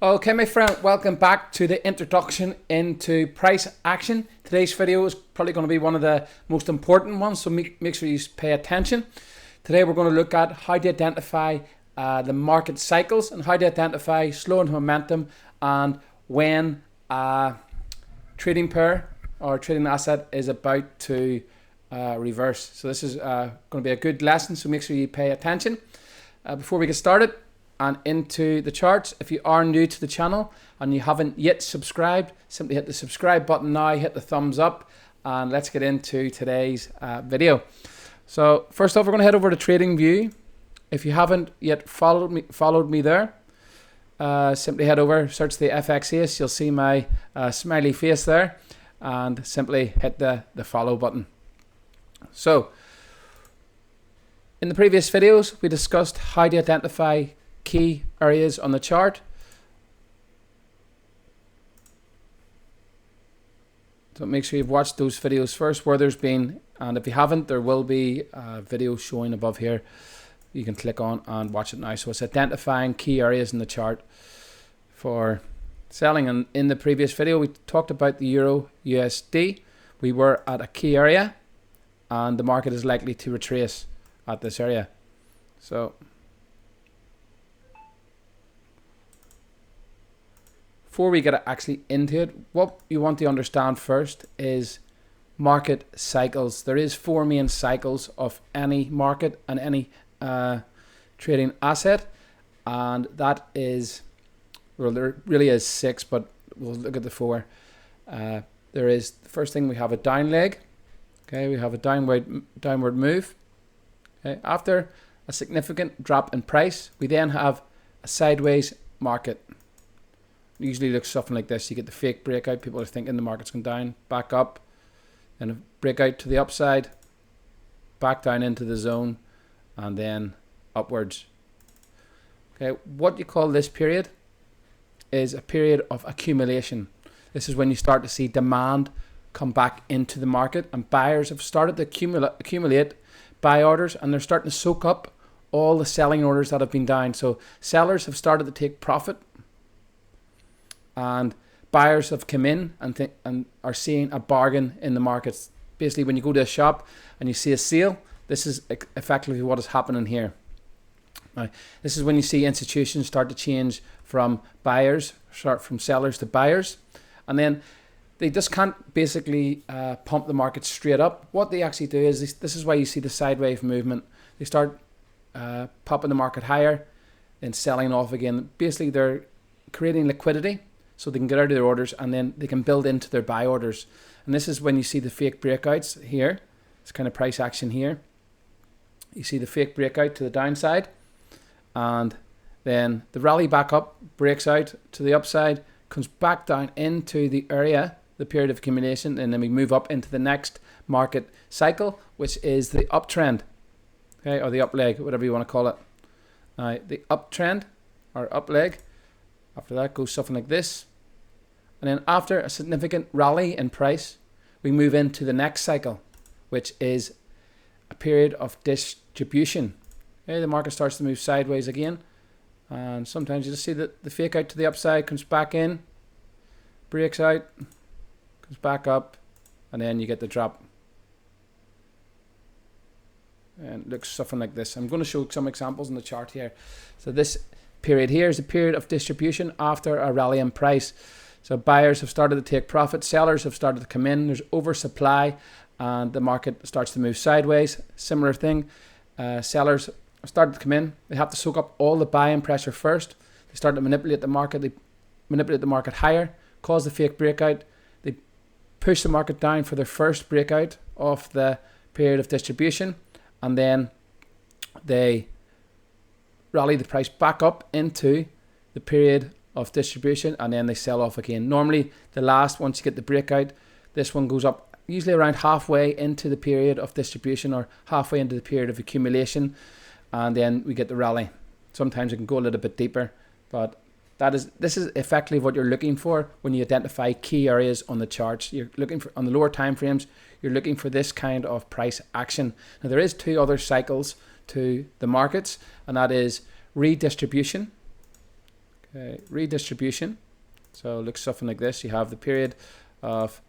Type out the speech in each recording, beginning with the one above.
Okay, my friend, welcome back to the introduction into price action. Today's video is probably going to be one of the most important ones, so make sure you pay attention. Today we're going to look at how to identify the market cycles and how to identify slowing momentum and when a trading pair or trading asset is about to reverse. So this is going to be a good lesson, so make sure you pay attention. Before we get started and into the charts, if you are new to the channel and you haven't yet subscribed, simply hit the subscribe button now, hit the thumbs up, and let's get into today's video. So first off, we're going to head over to TradingView. If you haven't yet followed me there, simply head over, search the FX Ace. You'll see my smiley face there, and simply hit the follow button. So in the previous videos, we discussed how to identify key areas on the chart. So make sure you've watched those videos first where there's been, and if you haven't, there will be a video showing above here. You can click on and watch it now. So it's identifying key areas in the chart for selling. And in the previous video, we talked about the Euro USD. We were at a key area and the market is likely to retrace at this area. So before we get actually into it, what you want to understand first is market cycles. There is 4 main cycles of any market and any trading asset, and that is, well, there really is 6, but we'll look at the 4. There is, the first thing, we have a down leg. Okay, we have a downward move. Okay, after a significant drop in price, we then have a sideways market. Usually looks something like this. You get the fake breakout. People are thinking the market's going down, back up, then a breakout to the upside, back down into the zone, and then upwards. Okay, what you call this period is a period of accumulation. This is when you start to see demand come back into the market, and buyers have started to accumulate buy orders, and they're starting to soak up all the selling orders that have been down. So sellers have started to take profit, and buyers have come in and are seeing a bargain in the markets. Basically, when you go to a shop and you see a sale, this is effectively what is happening here. Now, this is when you see institutions start to change from sellers to buyers, and then they just can't basically pump the market straight up. What they actually do is, this is why you see the sideways movement. They start popping the market higher and selling off again. Basically, they're creating liquidity so they can get out of their orders, and then they can build into their buy orders. And this is when you see the fake breakouts here. It's kind of price action here. You see the fake breakout to the downside, and then the rally back up, breaks out to the upside, comes back down into the area, the period of accumulation, and then we move up into the next market cycle, which is the uptrend, okay, or the up leg, whatever you want to call it. Now, the uptrend or up leg, after that goes something like this. And then after a significant rally in price, we move into the next cycle, which is a period of distribution. Okay, the market starts to move sideways again, and sometimes you just see that the fake out to the upside comes back in, breaks out, comes back up, and then you get the drop. And it looks something like this. I'm going to show some examples in the chart here. So this period here is a period of distribution after a rally in price. So buyers have started to take profit, sellers have started to come in, there's oversupply, and the market starts to move sideways. Similar thing, sellers have started to come in, they have to soak up all the buying pressure first. They start to manipulate the market, they manipulate the market higher, cause the fake breakout, they push the market down for their first breakout of the period of distribution, and then they rally the price back up into the period of distribution, and then they sell off again. Normally the last, once you get the breakout, this one goes up usually around halfway into the period of distribution or halfway into the period of accumulation, and then we get the rally. Sometimes it can go a little bit deeper, but this is effectively what you're looking for when you identify key areas on the charts. You're looking for, on the lower time frames, you're looking for this kind of price action. Now there is 2 other cycles to the markets, and that is redistribution. Okay, redistribution. So it looks something like this. You have the period of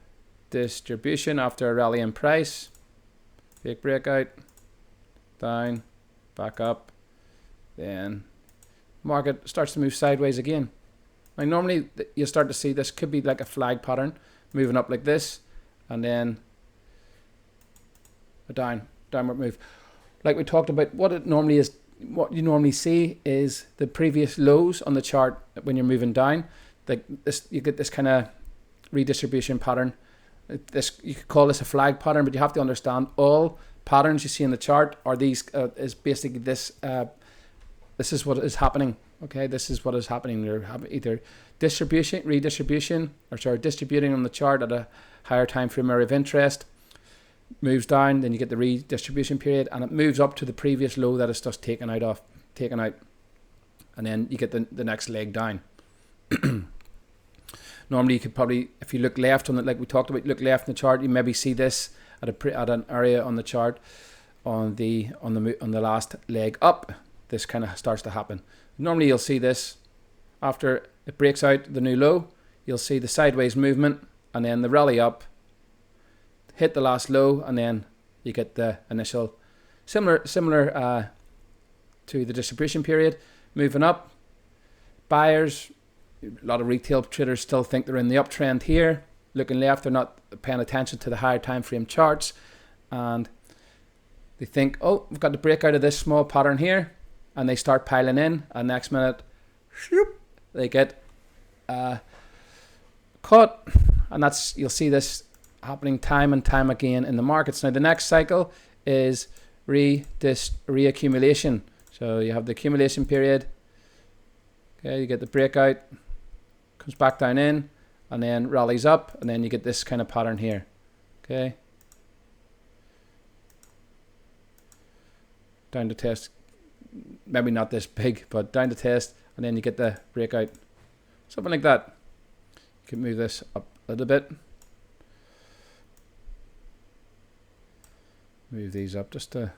distribution after a rally in price, big breakout, down, back up, then market starts to move sideways again. Now normally you start to see this could be like a flag pattern moving up like this, and then a downward move. Like we talked about, what it normally is, what you normally see is the previous lows on the chart when you're moving down. Like this, you get this kind of redistribution pattern. This, you could call this a flag pattern, but you have to understand all patterns you see in the chart are these is basically this. This is what is happening. Okay, this is what is happening. You're either redistribution, or sorry, distributing on the chart at a higher time frame area of interest, moves down, then you get the redistribution period, and it moves up to the previous low that it's just taken out, and then you get the next leg down. Normally you could probably, if you look left on it, like we talked about, look left in the chart, you maybe see this at an area on the chart on the last leg up. This kind of starts to happen. Normally you'll see this after it breaks out the new low. You'll see the sideways movement and then the rally up, hit the last low, and then you get the initial similar to the distribution period, moving up. Buyers, a lot of retail traders still think they're in the uptrend here. Looking left, they're not paying attention to the higher time frame charts, and they think, oh, we've got to break out of this small pattern here, and they start piling in, and next minute shoop, they get caught. And that's, you'll see this happening time and time again in the markets. Now the next cycle is reaccumulation. So you have the accumulation period. Okay, you get the breakout, comes back down in, and then rallies up, and then you get this kind of pattern here. Okay, down to test, maybe not this big, but down to test, and then you get the breakout, something like that. You can move this up a little bit, move these up just to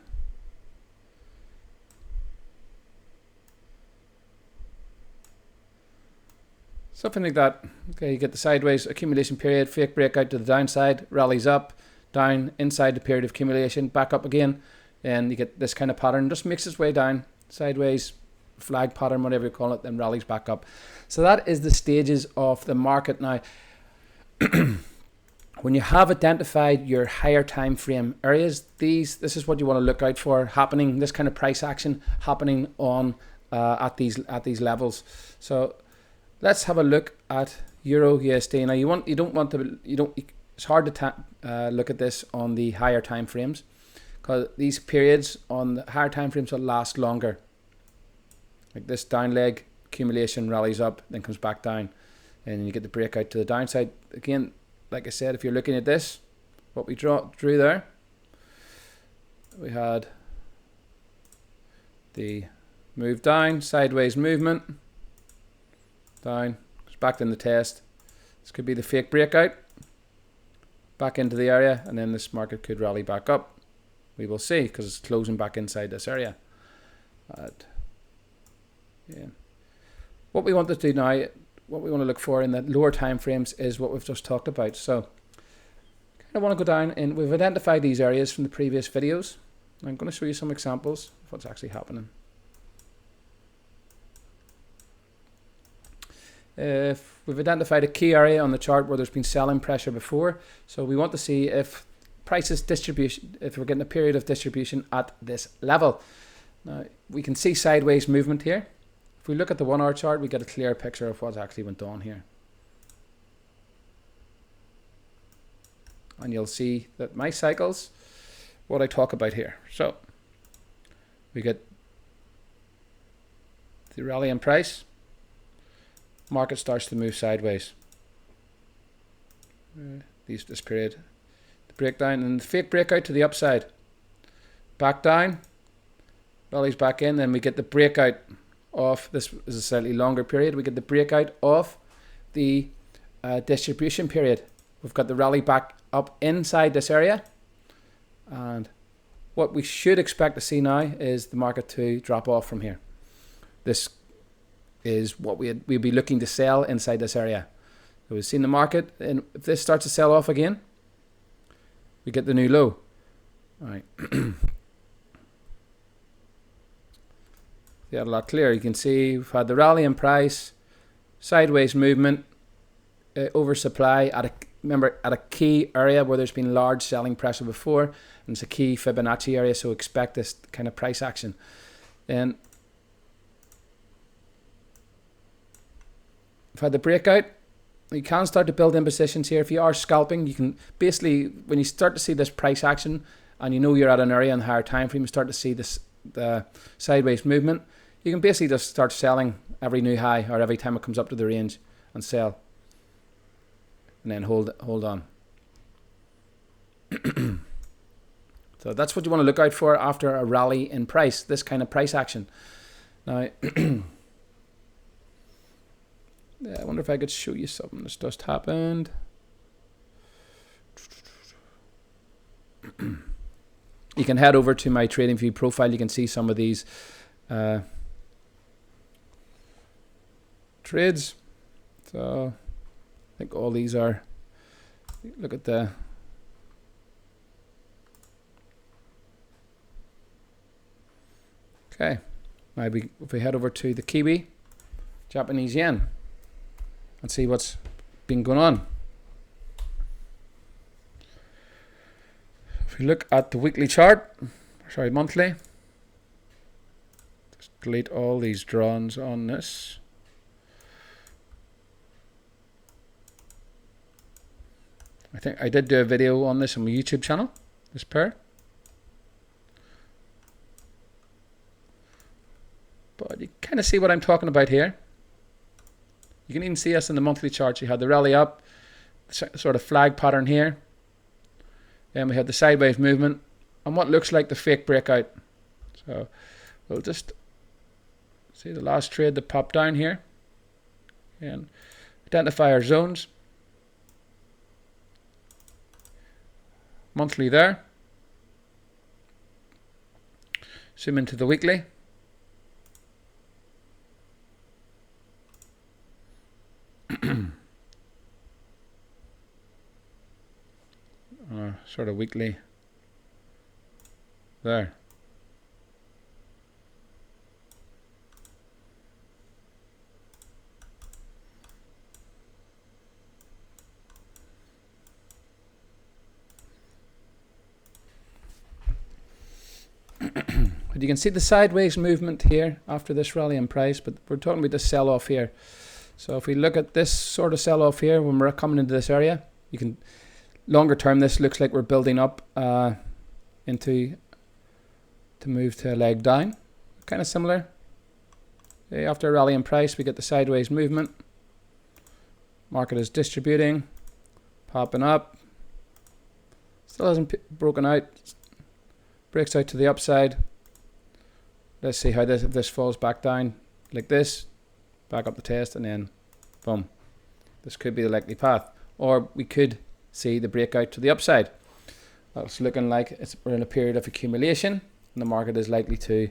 something like that. Okay, you get the sideways accumulation period, fake breakout to the downside, rallies up, down inside the period of accumulation, back up again, and you get this kind of pattern. Just makes its way down, sideways, flag pattern, whatever you call it, then rallies back up. So that is the stages of the market. Now, when you have identified your higher time frame areas, this is what you want to look out for happening. This kind of price action happening on at these levels. So let's have a look at Euro USD. Now it's hard to look at this on the higher time frames, because these periods on the higher time frames will last longer. Like this down leg, accumulation, rallies up, then comes back down, and you get the breakout to the downside. Again, like I said, if you're looking at this, what we drew there, we had the move down, sideways movement, down, goes back in the test. This could be the fake breakout, back into the area, and then this market could rally back up. We will see, because it's closing back inside this area. Yeah. What we want to do now, what we want to look for in the lower time frames is what we've just talked about. So I want to go down, and we've identified these areas from the previous videos. I'm going to show you some examples of what's actually happening. If we've identified a key area on the chart where there's been selling pressure before, so we want to see if prices distribution, if we're getting a period of distribution at this level. Now we can see sideways movement here. If we look at the 1 hour chart, we get a clear picture of what actually went on here. And you'll see that my cycles, what I talk about here. So we get the rally in price, market starts to move sideways. This period, the breakdown, and the fake breakout to the upside, back down, rallies back in, then we get the breakout of, this is a slightly longer period, we get the breakout of the distribution period. We've got the rally back up inside this area, and what we should expect to see now is the market to drop off from here. This is what we'd be looking to sell inside this area. So we've seen the market, and if this starts to sell off again, we get the new low. All right. Yeah, a lot clearer. You can see we've had the rally in price, sideways movement, oversupply remember at a key area where there's been large selling pressure before, and it's a key Fibonacci area, so expect this kind of price action. Then we've had the breakout. You can start to build in positions here. If you are scalping, you can basically, when you start to see this price action and you know you're at an area in the higher time frame, you start to see the sideways movement, you can basically just start selling every new high or every time it comes up to the range and sell, and then hold on. So that's what you want to look out for after a rally in price, this kind of price action. Now yeah, I wonder if I could show you something that's just happened. You can head over to my trading view profile. You can see some of these trades. So I think all these are, look at the, okay, maybe if we head over to the Kiwi, Japanese yen, and see what's been going on. If we look at the weekly chart, sorry, monthly, just delete all these drawings on this. I think I did do a video on this on my YouTube channel, this pair. But you kind of see what I'm talking about here. You can even see us in the monthly chart. You had the rally up, sort of flag pattern here. Then we had the sideways movement and what looks like the fake breakout. So we'll just see the last trade that popped down here and identify our zones. Monthly there. Zoom into the weekly. Sort of weekly there. But you can see the sideways movement here after this rally in price, but we're talking about the sell-off here. So if we look at this sort of sell-off here, when we're coming into this area, you can, longer term, this looks like we're building up to move to a leg down. Kind of similar. Okay, after a rally in price, we get the sideways movement. Market is distributing, popping up. Still hasn't broken out. Breaks out to the upside. Let's see how this falls back down like this. Back up the test, and then boom. This could be the likely path. Or we could see the breakout to the upside. That's looking like we're in a period of accumulation and the market is likely to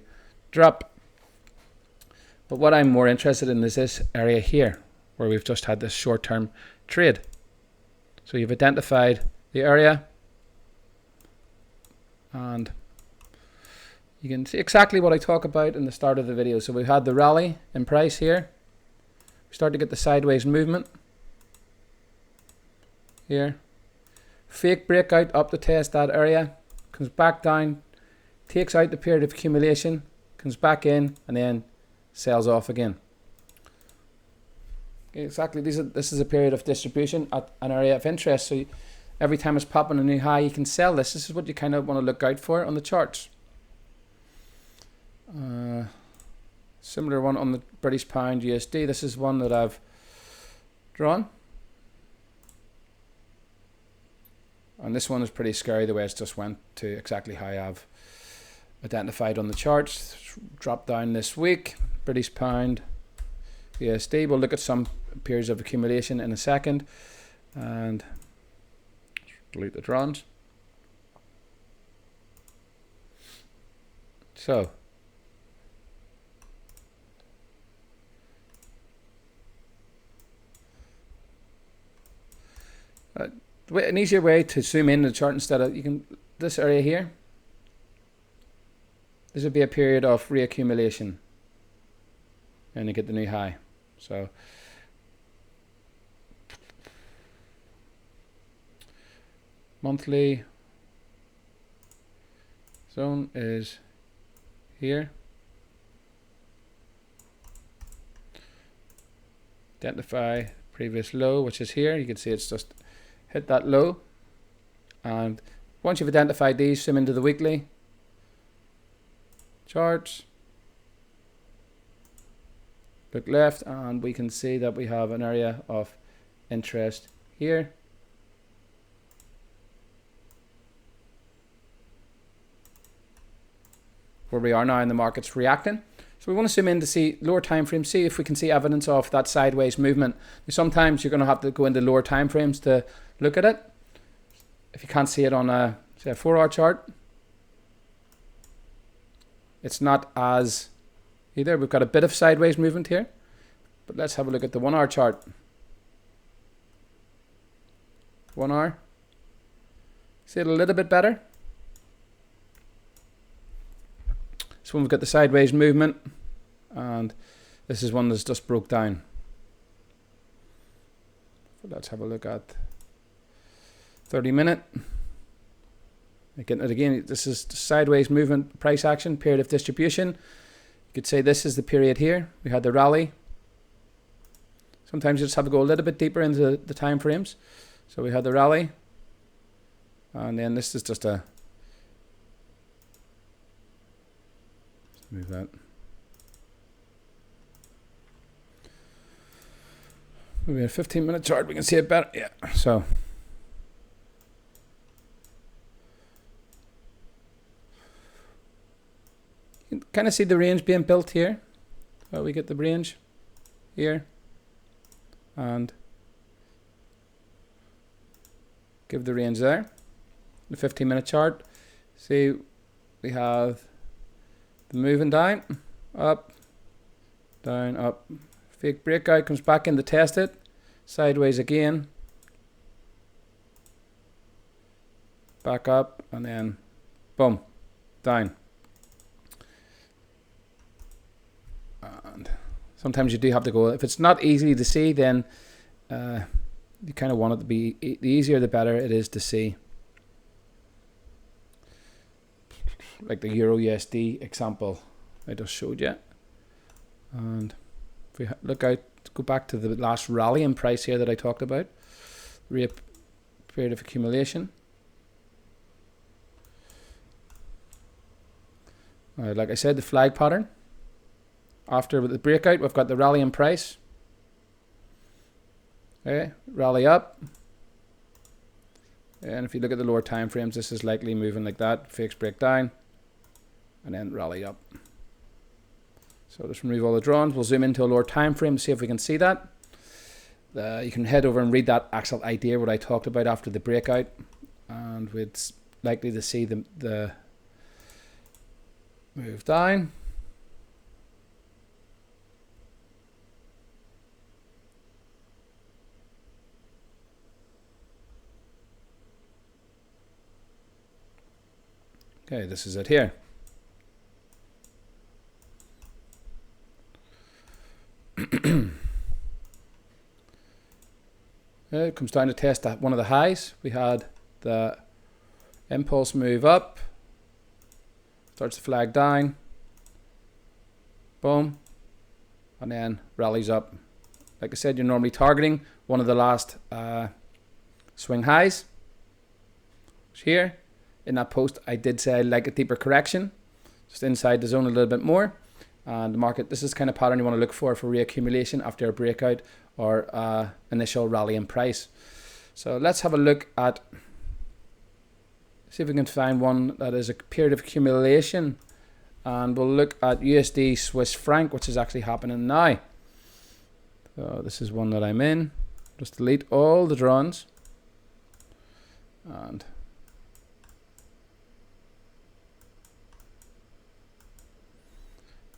drop. But what I'm more interested in is this area here where we've just had this short-term trade. So you've identified the area and you can see exactly what I talk about in the start of the video. So we've had the rally in price here. We start to get the sideways movement here. Fake breakout up to test that area, comes back down, takes out the period of accumulation, comes back in, and then sells off again. Okay, exactly, this is a period of distribution at an area of interest. So every time it's popping a new high, you can sell this. This is what you kind of want to look out for on the charts. Similar one on the British pound USD. This is one that I've drawn. And this one is pretty scary the way it's just went to exactly how I've identified on the charts. Dropped down this week. British pound USD. We'll look at some periods of accumulation in a second. And delete the drawings. So An easier way to zoom in the chart instead of, you can, this area here, this would be a period of reaccumulation, and you get the new high. So monthly zone is here. Identify previous low, which is here. You can see it's just hit that low, and once you've identified these, zoom into the weekly charts, look left, and we can see that we have an area of interest here. Where we are now, and the market's reacting. So we want to zoom in to see lower time frames, see if we can see evidence of that sideways movement. Sometimes you're going to have to go into lower time frames to look at it. If you can't see it on a, say, a 4-hour chart, it's not as either. We've got a bit of sideways movement here, but let's have a look at the 1-hour chart. 1 hour. See it a little bit better. So we've got the sideways movement, and this is one that's just broke down. So let's have a look at 30-minute. Again, this is sideways movement, price action, period of distribution. You could say this is the period here. We had the rally. Sometimes you just have to go a little bit deeper into the time frames. So we had the rally, and then this is just a, move that. Maybe a 15-minute chart, we can see it better. Yeah, so you can kind of see the range being built here. So we get the range here, and give the range there. The 15-minute chart. See, we have moving down, up, down, up. Fake breakout, comes back in to test it. Sideways again. Back up, and then boom, down. And sometimes you do have to go, if it's not easy to see, then you kind of want it to be, the easier the better it is to see. Like the Euro USD example I just showed you. And if we look out, go back to the last rally in price here that I talked about, period of accumulation. Like I said, the flag pattern. After the breakout, we've got the rally in price. Okay, rally up. And if you look at the lower time frames, this is likely moving like that. Fakes break down, and then rally up. So just remove all the drawings. We'll zoom into a lower time frame to see if we can see that. You can head over and read that actual idea what I talked about after the breakout, and we're likely to see the move down. Okay, this is it here. It comes down to test that one of the highs. We had the impulse move up, starts to flag down, boom, and then rallies up. Like I said, you're normally targeting one of the last swing highs. Here in that post, I did say I'd like a deeper correction, just inside the zone a little bit more. And the market, this is kind of pattern you want to look for reaccumulation after a breakout or initial rally in price. So let's have a look at, see if we can find one that is a period of accumulation, and we'll look at USD Swiss franc, which is actually happening now. So this is one that I'm in. Just delete all the drawings, and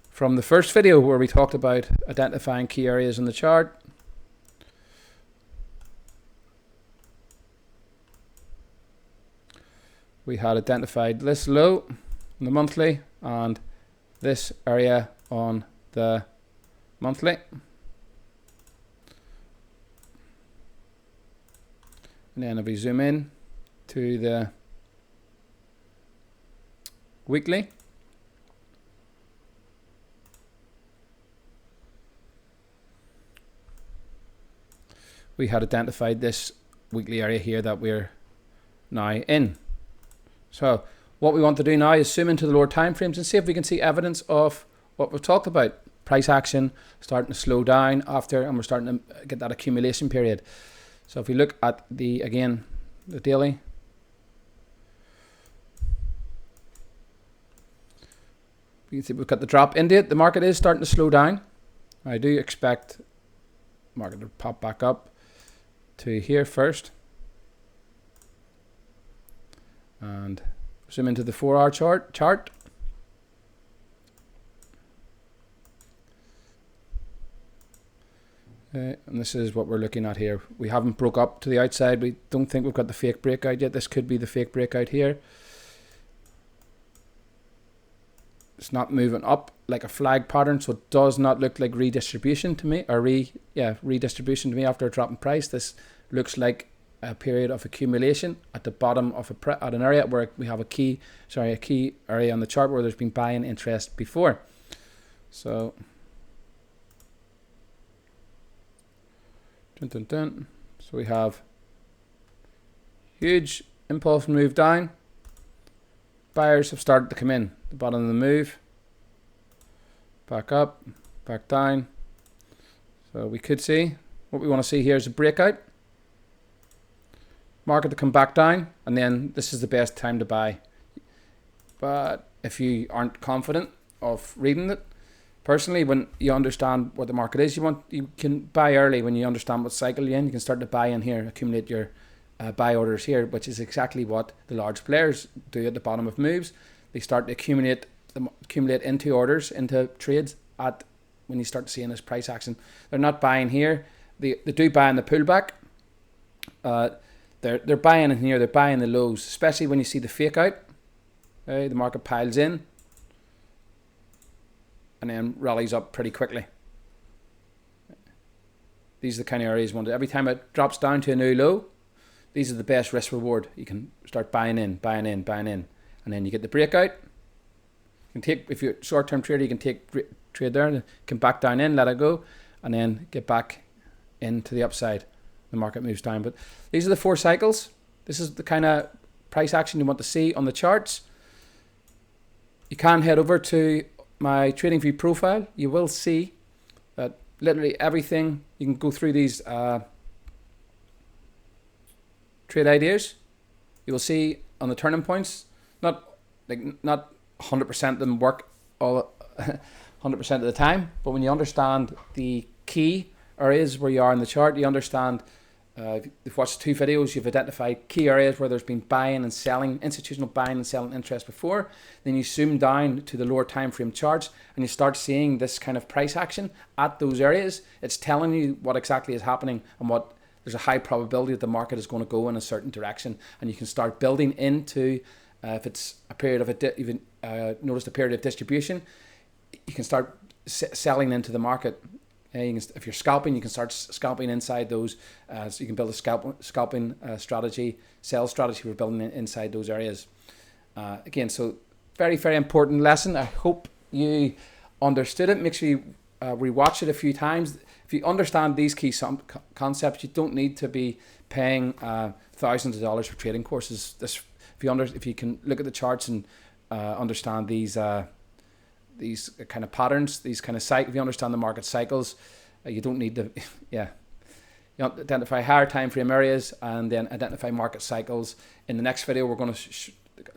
from the first video where we talked about identifying key areas in the chart, we had identified this low on the monthly and this area on the monthly. And then if we zoom in to the weekly, we had identified this weekly area here that we're now in. So what we want to do now is zoom into the lower time frames and see if we can see evidence of what we've talked about. Price action starting to slow down after, and we're starting to get that accumulation period. So if we look at the, again, the daily, you can see we've got the drop into it. The market is starting to slow down. I do expect the market to pop back up to here first. And zoom into the 4-hour chart. And this is what we're looking at here. We haven't broke up to the outside. We don't think we've got the fake breakout yet. This could be the fake breakout here. It's not moving up like a flag pattern, so it does not look like redistribution to me, or redistribution to me after a drop in price. This looks like a period of accumulation at the bottom of at an area where we have a key area on the chart where there's been buying interest before. So so we have huge impulse move down. Buyers have started to come in. The bottom of the move, back up, back down. So we could see, what we want to see here is a breakout. Market to come back down, and then this is the best time to buy. But if you aren't confident of reading it, personally, when you understand what the market is, you can buy early. When you understand what cycle you're in, you can start to buy in here, accumulate your buy orders here, which is exactly what the large players do at the bottom of moves. They start to accumulate into orders, into trades at when you start seeing this price action. They're not buying here. They do buy in the pullback. They're buying in here. They're buying the lows, especially when you see the fake out. Okay, the market piles in and then rallies up pretty quickly. These are the kind of areas you want to. Every time it drops down to a new low, these are the best risk reward. You can start buying in, and then you get the breakout. You can take, if you're a short-term trader, you can take trade there, and come back down in, let it go, and then get back into the upside. The market moves down. But these are the 4 cycles. This is the kind of price action you want to see on the charts. You can head over to my TradingView profile. You will see that literally everything, you can go through these trade ideas. You will see on the turning points, not 100% of them work all 100% of the time, but when you understand the key areas where you are in the chart, you understand, if you've watched 2 videos, you've identified key areas where there's been buying and selling, institutional buying and selling interest before. Then you zoom down to the lower time frame charts and you start seeing this kind of price action at those areas. It's telling you what exactly is happening and what there's a high probability that the market is going to go in a certain direction, and you can start building into, if it's a period of noticed a period of distribution, you can start selling into the market. If you're scalping, you can start scalping inside those. So you can build a scalping strategy, sales strategy for building inside those areas. Again, so very, very important lesson. I hope you understood it. Make sure you rewatch it a few times. If you understand these key concepts, you don't need to be paying thousands of dollars for trading courses. If you can look at the charts and understand these kind of patterns, these kind of cycles, if you understand the market cycles, you don't need to, you identify higher time frame areas and then identify market cycles. In the next video, we're going to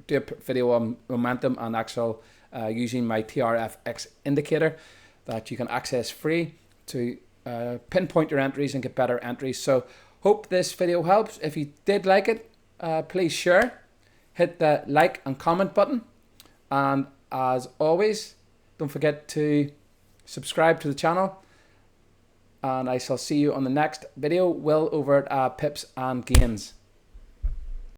do a video on momentum and actual using my TRFX indicator that you can access free to pinpoint your entries and get better entries. So hope this video helps. If you did like it, please share, hit the like and comment button, and as always, don't forget to subscribe to the channel, and I shall see you on the next video. Will over at Pips and Gains.